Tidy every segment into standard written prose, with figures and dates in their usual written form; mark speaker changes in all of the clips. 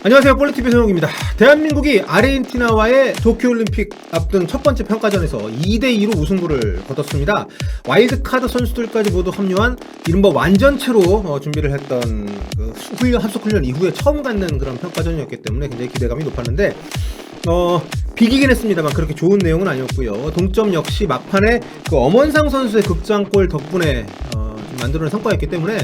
Speaker 1: 안녕하세요, 볼리TV 손흥입니다. 대한민국이 아르헨티나와의 도쿄올림픽 앞둔 첫 번째 평가전에서 2대2로 우승부를 거뒀습니다. 와일드카드 선수들까지 모두 합류한 이른바 완전체로 준비를 했던 합숙훈련 이후에 처음 갖는 그런 평가전이었기 때문에 굉장히 기대감이 높았는데 비기긴 했습니다만 그렇게 좋은 내용은 아니었고요. 동점 역시 막판에 그 엄원상 선수의 극장골 덕분에 만들어낸 성과였기 때문에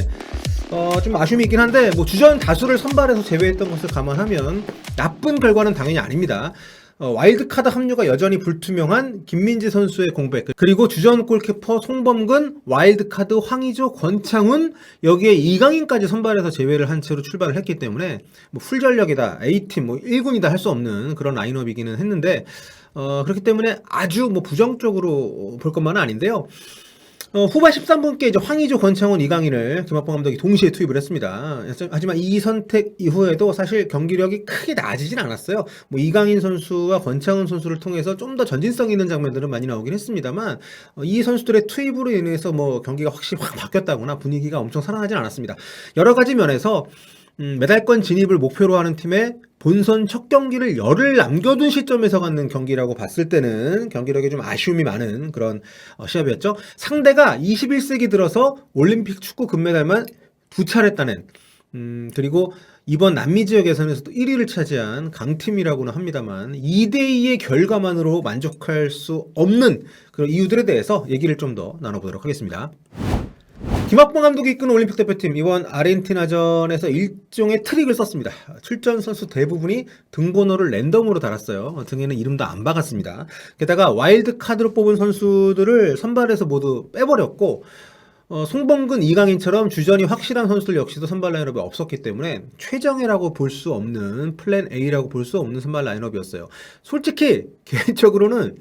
Speaker 1: 좀 아쉬움이 있긴 한데, 뭐 주전 다수를 선발해서 제외했던 것을 감안하면 나쁜 결과는 당연히 아닙니다. 와일드카드 합류가 여전히 불투명한 김민재 선수의 공백, 그리고 주전 골키퍼 송범근, 와일드카드 황의조, 권창훈, 여기에 이강인까지 선발해서 제외를 한 채로 출발을 했기 때문에 뭐 풀전력이다, A팀, 뭐 1군이다 할 수 없는 그런 라인업이기는 했는데, 그렇기 때문에 아주 뭐 부정적으로 볼 것만은 아닌데요. 후반 13분께 이제 황의조, 권창훈, 이강인을 김학범 감독이 동시에 투입을 했습니다. 하지만 이 선택 이후에도 사실 경기력이 크게 나아지진 않았어요. 뭐 이강인 선수와 권창훈 선수를 통해서 좀 더 전진성 있는 장면들은 많이 나오긴 했습니다만, 이 선수들의 투입으로 인해서 뭐 경기가 확실히 확 바뀌었다거나 분위기가 엄청 살아나진 않았습니다. 여러 가지 면에서 메달권 진입을 목표로 하는 팀의 본선 첫 경기를 열흘 남겨둔 시점에서 갖는 경기라고 봤을 때는 경기력에 좀 아쉬움이 많은 그런 시합이었죠. 상대가 21세기 들어서 올림픽 축구 금메달만 2차례 따낸, 그리고 이번 남미 지역 예선에서도 1위를 차지한 강팀이라고는 합니다만 2대2의 결과만으로 만족할 수 없는 그런 이유들에 대해서 얘기를 좀 더 나눠보도록 하겠습니다. 김학범 감독이 이끄는 올림픽 대표팀, 이번 아르헨티나전에서 일종의 트릭을 썼습니다. 출전 선수 대부분이 등번호를 랜덤으로 달았어요. 등에는 이름도 안 박았습니다. 게다가 와일드 카드로 뽑은 선수들을 선발해서 모두 빼버렸고, 송범근, 이강인처럼 주전이 확실한 선수들 역시도 선발 라인업에 없었기 때문에 최정예라고 볼 수 없는, 플랜 A라고 볼 수 없는 선발 라인업이었어요. 솔직히 개인적으로는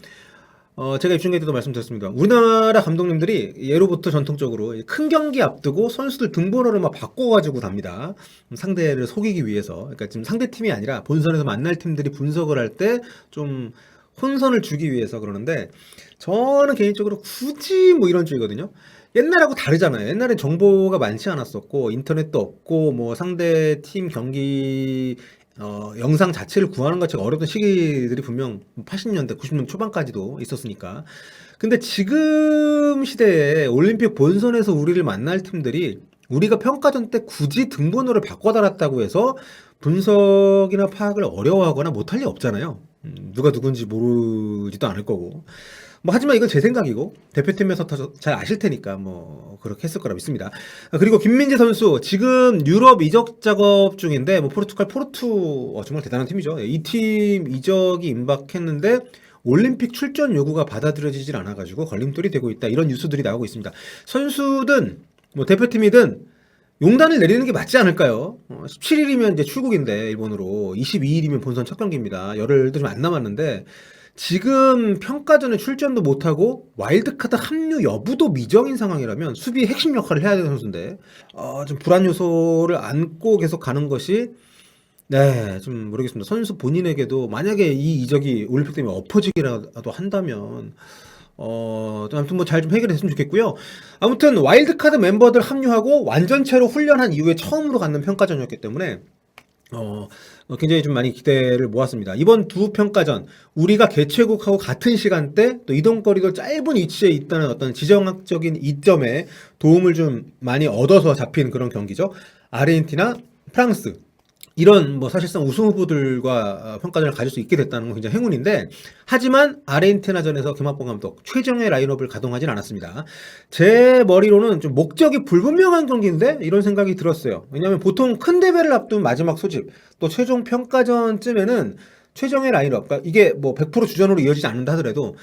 Speaker 1: 제가 입중계 때도 말씀드렸습니다. 우리나라 감독님들이 예로부터 전통적으로 큰 경기 앞두고 선수들 등번호를 막 바꿔가지고 답니다. 상대를 속이기 위해서. 그러니까 지금 상대 팀이 아니라 본선에서 만날 팀들이 분석을 할 때 좀 혼선을 주기 위해서 그러는데, 저는 개인적으로 굳이 뭐 이런 주의거든요. 옛날하고 다르잖아요. 옛날엔 정보가 많지 않았었고 인터넷도 없고 뭐 상대 팀 경기 영상 자체를 구하는 것 자체가 어려웠던 시기들이 분명 80년대, 90년대 초반까지도 있었으니까. 근데 지금 시대에 올림픽 본선에서 우리를 만날 팀들이 우리가 평가전 때 굳이 등번호를 바꿔달았다고 해서 분석이나 파악을 어려워하거나 못할 리 없잖아요. 누가 누군지 모르지도 않을 거고. 뭐 하지만 이건 제 생각이고 대표팀에서 더 잘 아실 테니까 뭐 그렇게 했을 거라 믿습니다. 그리고 김민재 선수 지금 유럽 이적 작업 중인데, 뭐 포르투갈 포르투 정말 대단한 팀이죠. 이 팀 이적이 임박했는데 올림픽 출전 요구가 받아들여지질 않아가지고 걸림돌이 되고 있다, 이런 뉴스들이 나오고 있습니다. 선수든 뭐 대표팀이든 용단을 내리는 게 맞지 않을까요? 17일이면 이제 출국인데 일본으로 22일이면 본선 첫 경기입니다. 열흘도 좀 안 남았는데 지금 평가전에 출전도 못하고 와일드카드 합류 여부도 미정인 상황이라면 수비의 핵심 역할을 해야 되는 선수인데 좀 불안 요소를 안고 계속 가는 것이, 네, 좀 모르겠습니다. 선수 본인에게도 만약에 이 이적이 올림픽 때문에 엎어지기라도 한다면 아무튼 뭐 잘 좀 해결했으면 좋겠고요. 아무튼 와일드카드 멤버들 합류하고 완전체로 훈련한 이후에 처음으로 갖는 평가전이었기 때문에 굉장히 좀 많이 기대를 모았습니다. 이번 두 평가전, 우리가 개최국하고 같은 시간대, 또 이동거리도 짧은 위치에 있다는 어떤 지정학적인 이점에 도움을 좀 많이 얻어서 잡힌 그런 경기죠. 아르헨티나, 프랑스, 이런 뭐 사실상 우승 후보들과 평가전을 가질 수 있게 됐다는 건 굉장히 행운인데, 하지만 아르헨티나전에서 김학범 감독 최정예 라인업을 가동하진 않았습니다. 제 머리로는 좀 목적이 불분명한 경기인데 이런 생각이 들었어요. 왜냐하면 보통 큰 대회를 앞둔 마지막 소집, 또 최종 평가전쯤에는 최정예 라인업, 그러니까 이게 뭐 100% 주전으로 이어지지 않는다 하더라도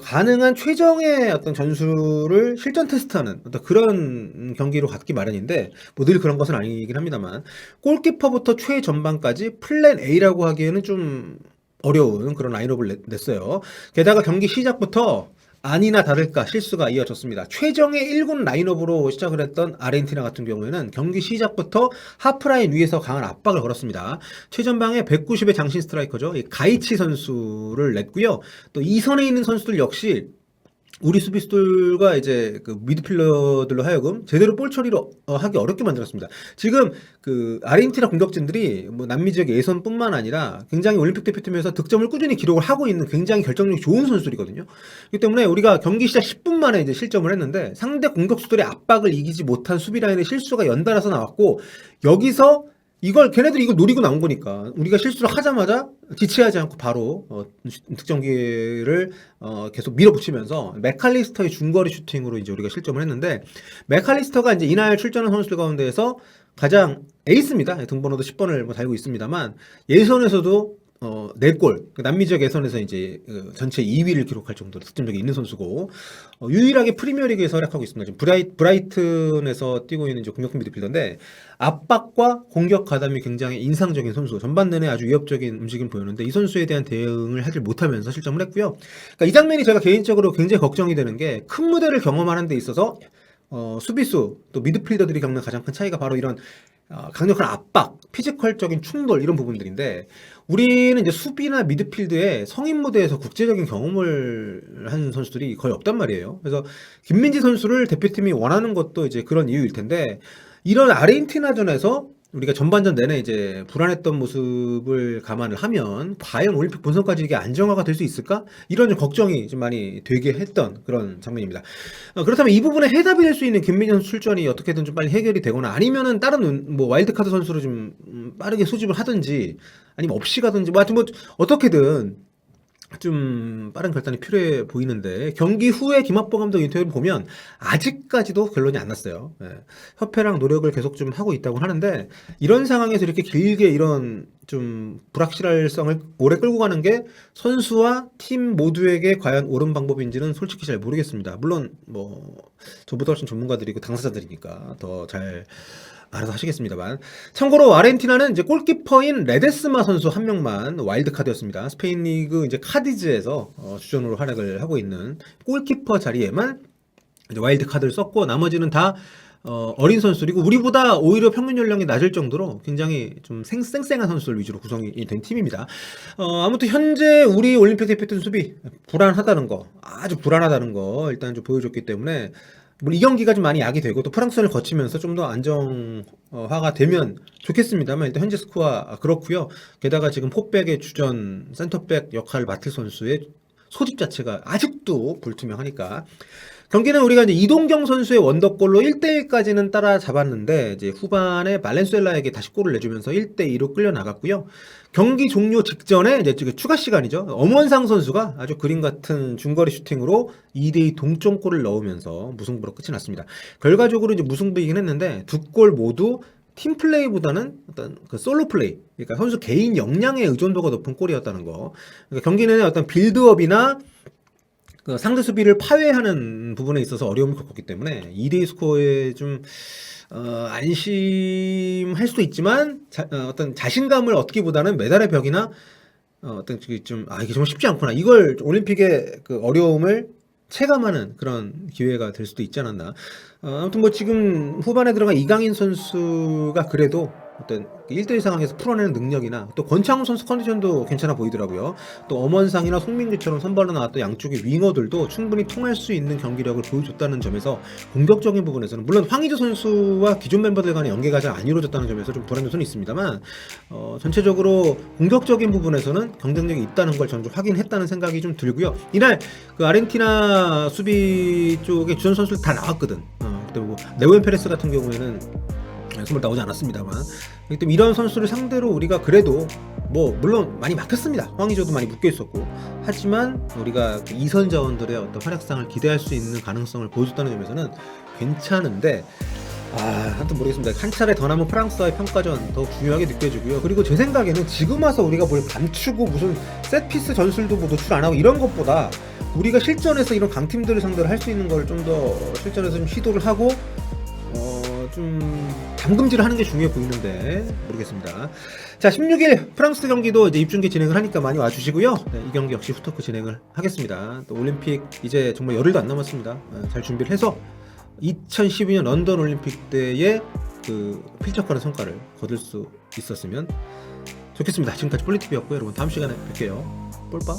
Speaker 1: 가능한 최정의 어떤 전술을 실전 테스트하는 어떤 그런 경기로 갖기 마련인데, 뭐 늘 그런 것은 아니긴 합니다만, 골키퍼부터 최전방까지 플랜 A라고 하기에는 좀 어려운 그런 라인업을 냈어요. 게다가 경기 시작부터 아니나 다를까 실수가 이어졌습니다. 최정의 1군 라인업으로 시작을 했던 아르헨티나 같은 경우에는 경기 시작부터 하프라인 위에서 강한 압박을 걸었습니다. 최전방에 190의 장신 스트라이커죠, 가이치 선수를 냈고요. 또 이선에 있는 선수들 역시 우리 수비수들과 이제 그 미드필더들로 하여금 제대로 볼 처리를 하기 어렵게 만들었습니다. 지금 그 아르헨티나 공격진들이 뭐 남미 지역 예선뿐만 아니라 굉장히 올림픽 대표팀에서 득점을 꾸준히 기록을 하고 있는 굉장히 결정력이 좋은 선수들이거든요. 그렇기 때문에 우리가 경기 시작 10분 만에 이제 실점을 했는데 상대 공격수들의 압박을 이기지 못한 수비 라인의 실수가 연달아서 나왔고, 여기서 걔네들이 이걸 노리고 나온 거니까 우리가 실수를 하자마자 지체하지 않고 바로 득점 기회를 계속 밀어붙이면서 맥칼리스터의 중거리 슈팅으로 이제 우리가 실점을 했는데, 맥칼리스터가 이제 이날 출전한 선수들 가운데에서 가장 에이스입니다. 등번호도 10번을 뭐 달고 있습니다만, 예선에서도 4골, 남미 지역 예선에서 이제 전체 2위를 기록할 정도로 득점력이 있는 선수고, 유일하게 프리미어리그에서 활약하고 있습니다. 지금 브라이튼에서 뛰고 있는 이제 공격형 미드필더인데, 압박과 공격 가담이 굉장히 인상적인 선수, 전반 내내 아주 위협적인 움직임을 보였는데 이 선수에 대한 대응을 하지 못하면서 실점을 했고요. 그러니까 이 장면이 제가 개인적으로 굉장히 걱정이 되는 게, 큰 무대를 경험하는 데 있어서 수비수 또 미드필더들이 겪는 가장 큰 차이가 바로 이런 강력한 압박, 피지컬적인 충돌, 이런 부분들인데, 우리는 이제 수비나 미드필드에 성인 무대에서 국제적인 경험을 한 선수들이 거의 없단 말이에요. 그래서 김민지 선수를 대표팀이 원하는 것도 이제 그런 이유일 텐데, 이런 아르헨티나전에서 우리가 전반전 내내 이제 불안했던 모습을 감안을 하면 과연 올림픽 본선까지 이게 안정화가 될 수 있을까? 이런 좀 걱정이 좀 많이 되게 했던 그런 장면입니다. 그렇다면 이 부분에 해답이 될 수 있는 김민지 선수 출전이 어떻게든 좀 빨리 해결이 되거나, 아니면은 다른 뭐 와일드카드 선수로 좀 빠르게 소집을 하든지, 아니면 없이 가든지, 뭐 하여튼 뭐 어떻게든 좀 빠른 결단이 필요해 보이는데, 경기 후에 김학범 감독 인터뷰를 보면 아직까지도 결론이 안 났어요. 협회랑 노력을 계속 좀 하고 있다고 하는데, 이런 상황에서 이렇게 길게 이런 좀 불확실성을 오래 끌고 가는 게 선수와 팀 모두에게 과연 옳은 방법인지는 솔직히 잘 모르겠습니다. 물론 뭐 저보다 훨씬 전문가들이고 당사자들이니까 더 잘 알아서 하시겠습니다만, 참고로 아르헨티나는 이제 골키퍼인 레데스마 선수 한 명만 와일드카드였습니다. 스페인 리그 이제 카디즈에서 주전으로 활약을 하고 있는 골키퍼 자리에만 이제 와일드카드를 썼고, 나머지는 다 어린 선수, 그리고 우리보다 오히려 평균 연령이 낮을 정도로 굉장히 좀 쌩쌩한 선수들 위주로 구성이 된 팀입니다. 아무튼 현재 우리 올림픽 대표팀 수비 불안하다는 거, 아주 불안하다는 거 일단 좀 보여줬기 때문에, 물론 이 경기가 좀 많이 약이 되고 또 프랑스를 거치면서 좀 더 안정화가 되면 좋겠습니다만, 일단 현재 스코어 그렇고요. 게다가 지금 포백의 주전 센터백 역할을 맡을 선수의 소집 자체가 아직도 불투명하니까, 경기는 우리가 이제 이동경 선수의 원더골로 1대1까지는 따라잡았는데, 이제 후반에 발렌수엘라에게 다시 골을 내주면서 1대2로 끌려 나갔고요. 경기 종료 직전에 이제 추가 시간이죠. 엄원상 선수가 아주 그림 같은 중거리 슈팅으로 2대2 동점골을 넣으면서 무승부로 끝이 났습니다. 결과적으로 이제 무승부이긴 했는데, 두 골 모두 팀 플레이보다는 어떤 그 솔로 플레이, 그러니까 선수 개인 역량의 의존도가 높은 골이었다는 거. 그러니까 경기는 어떤 빌드업이나 그 상대 수비를 파괴하는 부분에 있어서 어려움을 겪었기 때문에 2대2 스코어에 좀 안심할 수도 있지만, 어떤 자신감을 얻기보다는 메달의 벽이나 어떤 이게 정말 쉽지 않구나, 이걸 올림픽의 그 어려움을 체감하는 그런 기회가 될 수도 있지 않았나. 아무튼 뭐 지금 후반에 들어간 이강인 선수가 그래도 어떤 1대1 상황에서 풀어내는 능력이나, 또 권창훈 선수 컨디션도 괜찮아 보이더라고요. 또 엄원상이나 송민규처럼 선발로 나왔던 양쪽의 윙어들도 충분히 통할 수 있는 경기력을 보여줬다는 점에서, 공격적인 부분에서는 물론 황의조 선수와 기존 멤버들 간의 연계가 잘 안 이루어졌다는 점에서 좀 불안 요소는 있습니다만, 전체적으로 공격적인 부분에서는 경쟁력이 있다는 걸 저는 좀 확인했다는 생각이 좀 들고요. 이날 그 아르헨티나 수비 쪽에 주전 선수들 다 나왔거든. 그때 뭐 네오엔 페레스 같은 경우에는 선물 나오지 않았습니다만, 그렇기 때문에 이런 선수를 상대로 우리가 그래도 뭐 물론 많이 막혔습니다. 황의조도 많이 묶여 있었고, 하지만 우리가 그 이선 자원들의 어떤 활약상을 기대할 수 있는 가능성을 보여줬다는 점에서는 괜찮은데, 하여튼 모르겠습니다. 한 차례 더 남은 프랑스와의 평가전 더욱 중요하게 느껴지고요. 그리고 제 생각에는 지금 와서 우리가 뭘 감추고 무슨 셋피스 전술도 뭐 노출 안 하고 이런 것보다, 우리가 실전에서 이런 강팀들을 상대로 할 수 있는 걸 좀 더 실전에서 좀 시도를 하고 좀 담금질을 하는 게 중요해 보이는데 모르겠습니다. 자, 16일 프랑스 경기도 이제 입중계 진행을 하니까 많이 와주시고요. 네, 이 경기 역시 후토크 진행을 하겠습니다. 또 올림픽 이제 정말 열흘도 안 남았습니다. 잘 준비를 해서 2012년 런던 올림픽 때의 그 필적하는 성과를 거둘 수 있었으면 좋겠습니다. 지금까지 폴리티비였고요. 여러분 다음 시간에 뵐게요. 볼빠.